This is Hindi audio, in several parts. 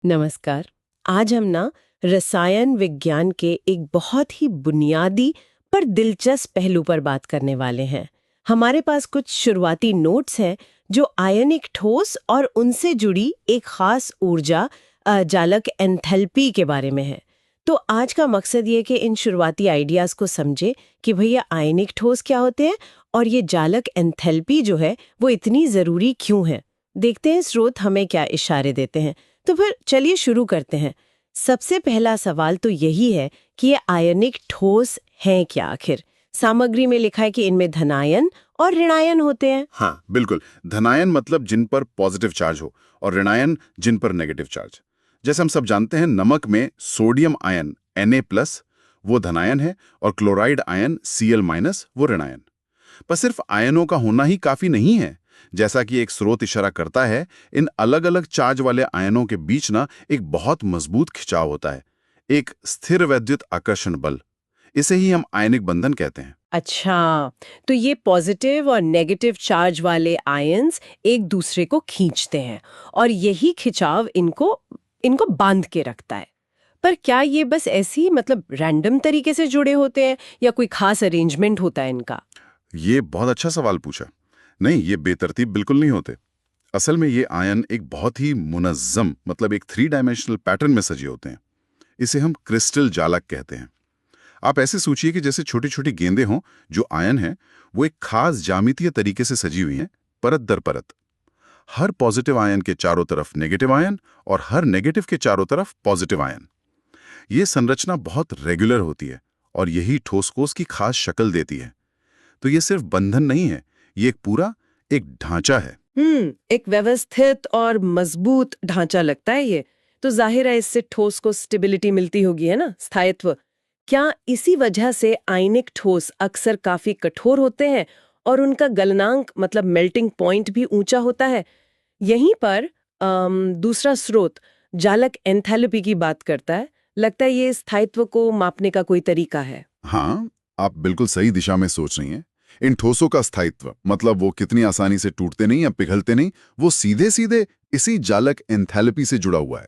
नमस्कार। आज हम ना रसायन विज्ञान के एक बहुत ही बुनियादी पर दिलचस्प पहलू पर बात करने वाले हैं। हमारे पास कुछ शुरुआती नोट्स हैं जो आयनिक ठोस और उनसे जुड़ी एक खास ऊर्जा जालक एंथैल्पी के बारे में है। तो आज का मकसद ये कि इन शुरुआती आइडियाज को समझे कि भैया आयनिक ठोस क्या होते हैं और ये जालक एंथैल्पी जो है वो इतनी जरूरी क्यों है। देखते हैं स्रोत हमें क्या इशारे देते हैं। तो फिर चलिए शुरू करते हैं। सबसे पहला सवाल तो यही है कि ये आयनिक ठोस हैं क्या आखिर। सामग्री में लिखा है कि इनमें धनायन और ऋणायन होते हैं। हाँ, बिल्कुल। धनायन मतलब जिन पर पॉजिटिव चार्ज हो और ऋणायन जिन पर नेगेटिव चार्ज। जैसे हम सब जानते हैं, नमक में सोडियम आयन Na+ वो धनायन है और क्लोराइड आयन Cl- वो ऋणायन। पर सिर्फ आयनों का होना ही काफी नहीं है। जैसा कि एक स्रोत इशारा करता है, इन अलग अलग चार्ज वाले आयनों के बीच ना एक बहुत मजबूत खिंचाव होता है, एक स्थिर वैद्युत आकर्षण बल। इसे ही हम आयनिक बंधन कहते हैं। अच्छा, तो ये पॉजिटिव और नेगेटिव चार्ज वाले आयंस एक दूसरे को खींचते हैं और यही खिंचाव इनको इनको बांध के रखता है। पर क्या ये बस ऐसे ही मतलब रैंडम तरीके से जुड़े होते हैं या कोई खास अरेंजमेंट होता है इनका? ये बहुत अच्छा सवाल पूछा। नहीं, ये बेतरतीब बिल्कुल नहीं होते। असल में ये आयन एक बहुत ही मुनज़्ज़म, मतलब एक 3 डायमेंशनल पैटर्न में सजे होते हैं। इसे हम क्रिस्टल जालक कहते हैं। आप ऐसे सोचिए कि जैसे छोटी छोटी गेंदें हों। जो आयन है वो एक खास ज्यामितीय तरीके से सजी हुई हैं, परत दर परत। हर पॉजिटिव आयन के चारों तरफ नेगेटिव आयन और हर नेगेटिव के चारों तरफ पॉजिटिव आयन। ये संरचना बहुत रेगुलर होती है और यही ठोस को उसकी खास शक्ल देती है। तो ये सिर्फ बंधन नहीं है, ये एक ढांचा है। एक व्यवस्थित और मजबूत ढांचा लगता है ये। तो जाहिर है इससे ठोस को स्टेबिलिटी मिलती होगी, है ना, स्थायित्व। क्या इसी वजह से आयनिक ठोस अक्सर काफी कठोर होते हैं और उनका गलनांक मतलब मेल्टिंग पॉइंट भी ऊंचा होता है? यहीं पर दूसरा स्रोत जालक एंथैल्पी की बात करता है। लगता है ये स्थायित्व को मापने का कोई तरीका है। हाँ, आप बिल्कुल सही दिशा में सोच रही हैं। इन ठोसों का स्थायित्व मतलब वो कितनी आसानी से टूटते नहीं या पिघलते नहीं, वो सीधे सीधे इसी जालक एंथैल्पी से जुड़ा हुआ है।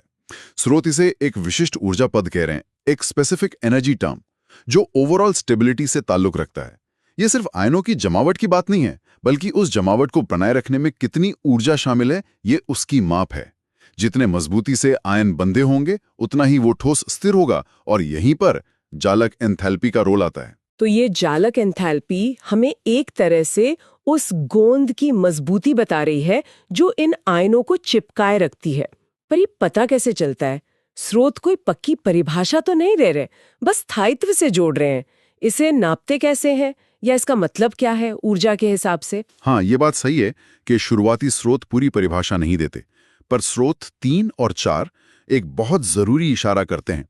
स्रोत इसे एक विशिष्ट ऊर्जा पद कह रहे हैं, एक स्पेसिफिक एनर्जी टर्म, जो ओवरऑल स्टेबिलिटी से ताल्लुक रखता है। ये सिर्फ आयनों की जमावट की बात नहीं है, बल्कि उस जमावट को बनाए रखने में कितनी ऊर्जा शामिल है, ये उसकी माप है। जितने मजबूती से आयन बंधे होंगे, उतना ही वो ठोस स्थिर होगा, और यहीं पर जालक एंथैल्पी का रोल आता है। तो ये जालक एंथैल्पी हमें एक तरह से उस गोंद की मजबूती बता रही है जो इन आयनों को चिपकाए रखती है। पर ये पता कैसे चलता है? स्रोत कोई पक्की परिभाषा तो नहीं दे रहे, बस स्थायित्व से जोड़ रहे हैं। इसे नापते कैसे हैं या इसका मतलब क्या है ऊर्जा के हिसाब से? हाँ, ये बात सही है कि शुरुआती स्रोत पूरी परिभाषा नहीं देते, पर स्रोत 3 और 4 एक बहुत जरूरी इशारा करते हैं।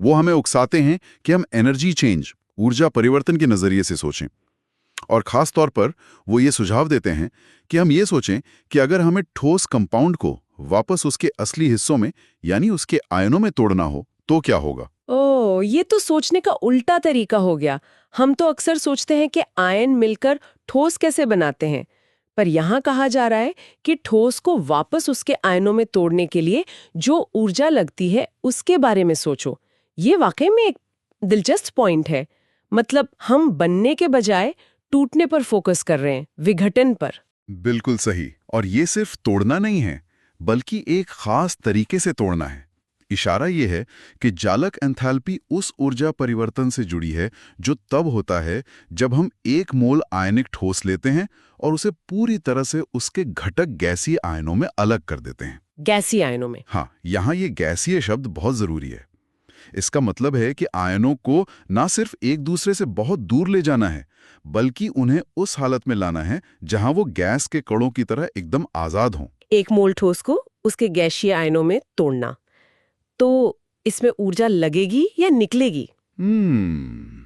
वो हमें उकसाते हैं कि हम एनर्जी चेंज, ऊर्जा परिवर्तन के नजरिए से सोचें। और खास तौर पर वो ये सुझाव देते हैं कि हम ये सोचें कि अगर हमें ठोस कंपाउंड को वापस उसके असली हिस्सों में, यानी उसके आयनों में तोड़ना हो, तो क्या होगा। ओह, ये तो सोचने का उल्टा तरीका हो गया। हम तो अक्सर सोचते हैं कि आयन मिलकर ठोस कैसे बनाते हैं, पर यहाँ कहा जा रहा है कि ठोस को वापस उसके आयनों में तोड़ने के लिए जो ऊर्जा लगती है उसके बारे में सोचो। ये वाकई में एक दिलचस्प पॉइंट है। मतलब हम बनने के बजाय टूटने पर फोकस कर रहे हैं, विघटन पर। बिल्कुल सही। और ये सिर्फ तोड़ना नहीं है, बल्कि एक खास तरीके से तोड़ना है। इशारा ये है कि जालक एंथैल्पी उस ऊर्जा परिवर्तन से जुड़ी है जो तब होता है जब हम एक मोल आयनिक ठोस लेते हैं और उसे पूरी तरह से उसके घटक गैसीय आयनों में अलग कर देते हैं। गैसीय आयनों में? हाँ, यहाँ ये गैसीय शब्द बहुत जरूरी है। इसका मतलब है कि आयनों को ना सिर्फ एक दूसरे से बहुत दूर ले जाना है, बल्कि उन्हें उस हालत में लाना है जहां वो गैस के कणों की तरह एकदम आजाद हों। एक मोल ठोस को उसके गैसीय आयनों में तोड़ना, तो इसमें ऊर्जा लगेगी या निकलेगी? हम्म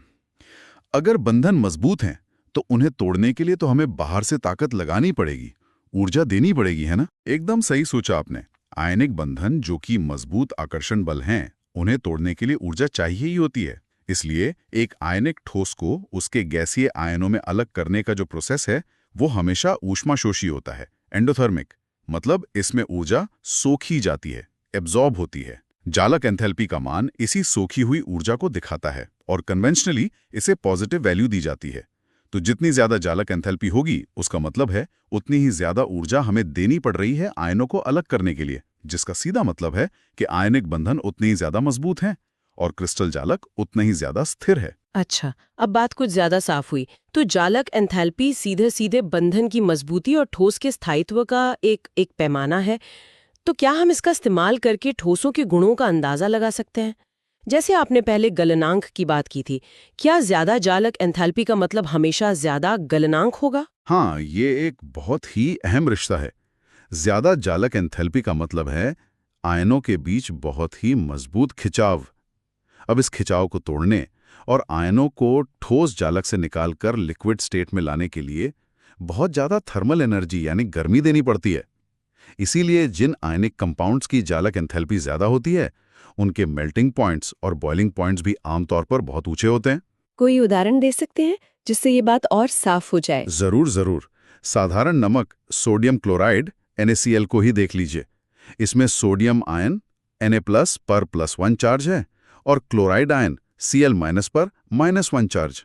अगर बंधन मजबूत हैं, तो उन्हें तोड़ने के लिए तो हमें बाहर से ताकत लगानी पड़ेगी, ऊर्जा देनी पड़ेगी, है ना। एकदम सही सोचा आपने। आयनिक बंधन जो कि मजबूत आकर्षण बल हैं, उन्हें तोड़ने के लिए ऊर्जा चाहिए ही होती है। इसलिए एक आयनिक ठोस को उसके गैसीय आयनों में अलग करने का जो प्रोसेस है, वो हमेशा ऊष्माशोषी होता है, एंडोथर्मिक। मतलब इसमें ऊर्जा सोखी जाती है, एब्जॉर्ब होती है। जालक एंथैल्पी का मान इसी सोखी हुई ऊर्जा को दिखाता है और कन्वेंशनली इसे पॉजिटिव वैल्यू दी जाती है। तो जितनी ज्यादा जालक एंथैल्पी होगी उसका मतलब है उतनी ही ज्यादा ऊर्जा हमें देनी पड़ रही है आयनों को अलग करने के लिए, जिसका सीधा मतलब है कि आयनिक बंधन उतने ही ज्यादा मजबूत हैं और क्रिस्टल जालक उतना ही ज्यादा स्थिर है। अच्छा, अब बात कुछ ज्यादा साफ हुई। तो जालक एंथैल्पी सीधे सीधे बंधन की मजबूती और ठोस के स्थायित्व का एक पैमाना है। तो क्या हम इसका इस्तेमाल करके ठोसों के गुणों का अंदाजा लगा सकते हैं? जैसे आपने पहले गलनांक की बात की थी, क्या ज्यादा जालक एंथैल्पी का मतलब हमेशा ज्यादा गलनांक होगा? हाँ, ये एक बहुत ही अहम रिश्ता है। ज्यादा जालक एंथैल्पी का मतलब है आयनों के बीच बहुत ही मजबूत खिंचाव। अब इस खिंचाव को तोड़ने और आयनों को ठोस जालक से निकालकर लिक्विड स्टेट में लाने के लिए बहुत ज्यादा थर्मल एनर्जी यानी गर्मी देनी पड़ती है। इसीलिए जिन आयनिक कंपाउंड्स की जालक एंथैल्पी ज्यादा होती है उनके मेल्टिंग पॉइंट्स और बॉइलिंग पॉइंट्स भी आमतौर पर बहुत ऊंचे होते हैं। कोई उदाहरण दे सकते हैं जिससे ये बात और साफ हो जाए? जरूर जरूर। साधारण नमक सोडियम क्लोराइड NaCl को ही देख लीजिए। इसमें सोडियम आयन Na+ पर +1 चार्ज है और क्लोराइड आयन Cl- पर -1 चार्ज।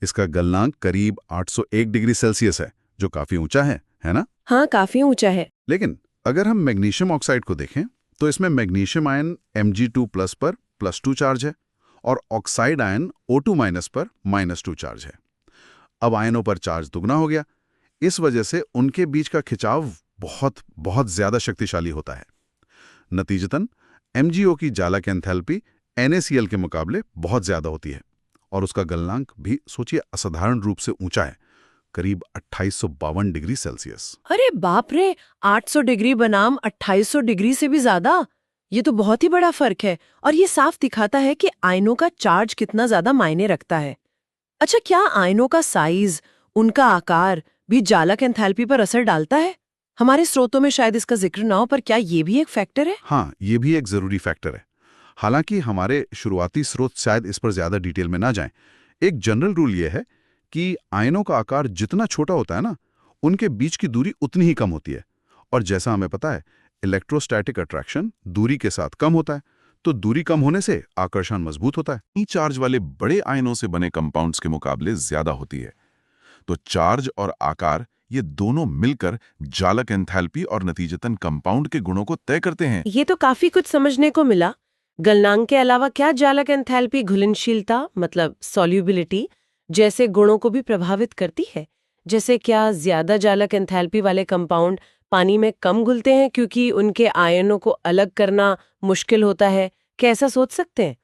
इसका गलनांक करीब 801 डिग्री सेल्सियस है, जो काफी ऊंचा है ना? हाँ, काफी ऊंचा है। लेकिन अगर हम मैग्नीशियम ऑक्साइड को देखें तो इसमें मैग्नीशियम आयन Mg2+ पर +2 चार्ज है और ऑक्साइड आयन O2- पर -2 चार्ज है। अब आयनों पर चार्ज दुगना हो गया। इस वजह से उनके बीच का खिंचाव बहुत बहुत ज्यादा शक्तिशाली होता है। नतीजतन MgO की जालक एंथैल्पी NaCl के मुकाबले बहुत ज्यादा होती है और उसका गलनांक भी सोचिए असाधारण रूप से ऊंचा है, करीब 2852 डिग्री सेल्सियस। अरे बाप रे, 800 डिग्री बनाम 2800 डिग्री से भी ज्यादा! ये तो बहुत ही बड़ा फर्क है और ये साफ दिखाता है कि आयनों का चार्ज कितना ज्यादा मायने रखता है। अच्छा, क्या आयनों का साइज, उनका आकार भी जालक एंथैल्पी पर असर डालता है? हमारे स्रोतों में शायद इसका जिक्र ना हो, पर क्या ये भी एक फैक्टर है? हाँ, ये भी एक जरूरी फैक्टर है। हालांकि हमारे शुरुआती स्रोत शायद इस पर ज्यादा डिटेल में ना जाएं। एक जनरल रूल ये है कि आयनों का आकार जितना छोटा होता है ना, उनके बीच की दूरी उतनी ही कम होती है। और जैसा हमें पता है, इलेक्ट्रोस्टैटिक अट्रैक्शन दूरी के साथ कम होता है, तो दूरी कम होने से आकर्षण मजबूत होता है। ई चार्ज वाले बड़े आयनों से बने कंपाउंड्स के मुकाबले ज्यादा होती है। तो चार्ज और आकार ये दोनों मिलकर जालक एंथैल्पी और नतीजतन कंपाउंड के गुणों को तय करते हैं। ये तो काफी कुछ समझने को मिला। गलनांक के अलावा क्या जालक एंथैल्पी घुलनशीलता, मतलब सॉल्युबिलिटी, जैसे गुणों को भी प्रभावित करती है? जैसे क्या ज्यादा जालक एंथैल्पी वाले कंपाउंड पानी में कम घुलते हैं क्योंकि उनके आयनों को अलग करना मुश्किल होता है? क्या ऐसा सोच सकते हैं?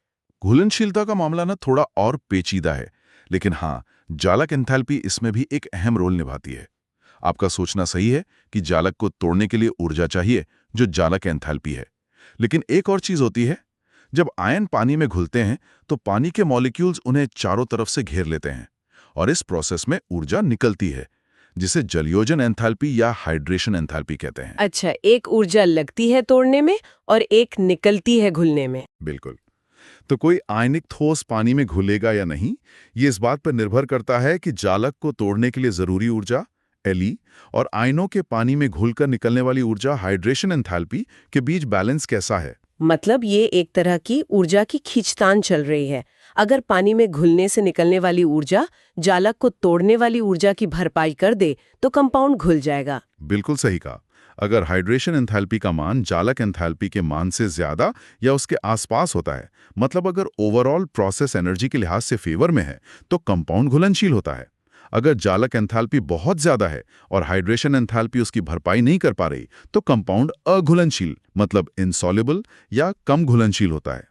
घुलनशीलता का मामला ना थोड़ा और पेचीदा है, लेकिन हाँ, जालक एंथैल्पी इसमें भी एक अहम रोल निभाती है। आपका सोचना सही है कि जालक को तोड़ने के लिए ऊर्जा चाहिए, जो जालक एंथैल्पी है। लेकिन एक और चीज होती है, जब आयन पानी में घुलते हैं तो पानी के मॉलिक्यूल्स उन्हें चारों तरफ से घेर लेते हैं और इस प्रोसेस में ऊर्जा निकलती है, जिसे जलयोजन एंथैल्पी या हाइड्रेशन एंथैल्पी कहते हैं। अच्छा, एक ऊर्जा लगती है तोड़ने में और एक निकलती है घुलने में। बिल्कुल। तो कोई आयनिक ठोस पानी में घुलेगा या नहीं, ये इस बात पर निर्भर करता है कि जालक को तोड़ने के लिए जरूरी ऊर्जा Le और आयनों के पानी में घुलकर निकलने वाली ऊर्जा हाइड्रेशन एंथैल्पी के बीच बैलेंस कैसा है। मतलब ये एक तरह की ऊर्जा की खींचतान चल रही है। अगर पानी में घुलने से निकलने वाली ऊर्जा जालक को तोड़ने वाली ऊर्जा की भरपाई कर दे तो कंपाउंड घुल जाएगा। बिल्कुल सही कहा। अगर हाइड्रेशन एंथैल्पी का मान जालक एंथैल्पी के मान से ज्यादा या उसके आसपास होता है, मतलब अगर ओवरऑल प्रोसेस एनर्जी के लिहाज से फेवर में है, तो कंपाउंड घुलनशील होता है। अगर जालक एंथैल्पी बहुत ज्यादा है और हाइड्रेशन एंथैल्पी उसकी भरपाई नहीं कर पा रही, तो कंपाउंड अघुलनशील मतलब इनसॉल्युबल या कम घुलनशील होता है।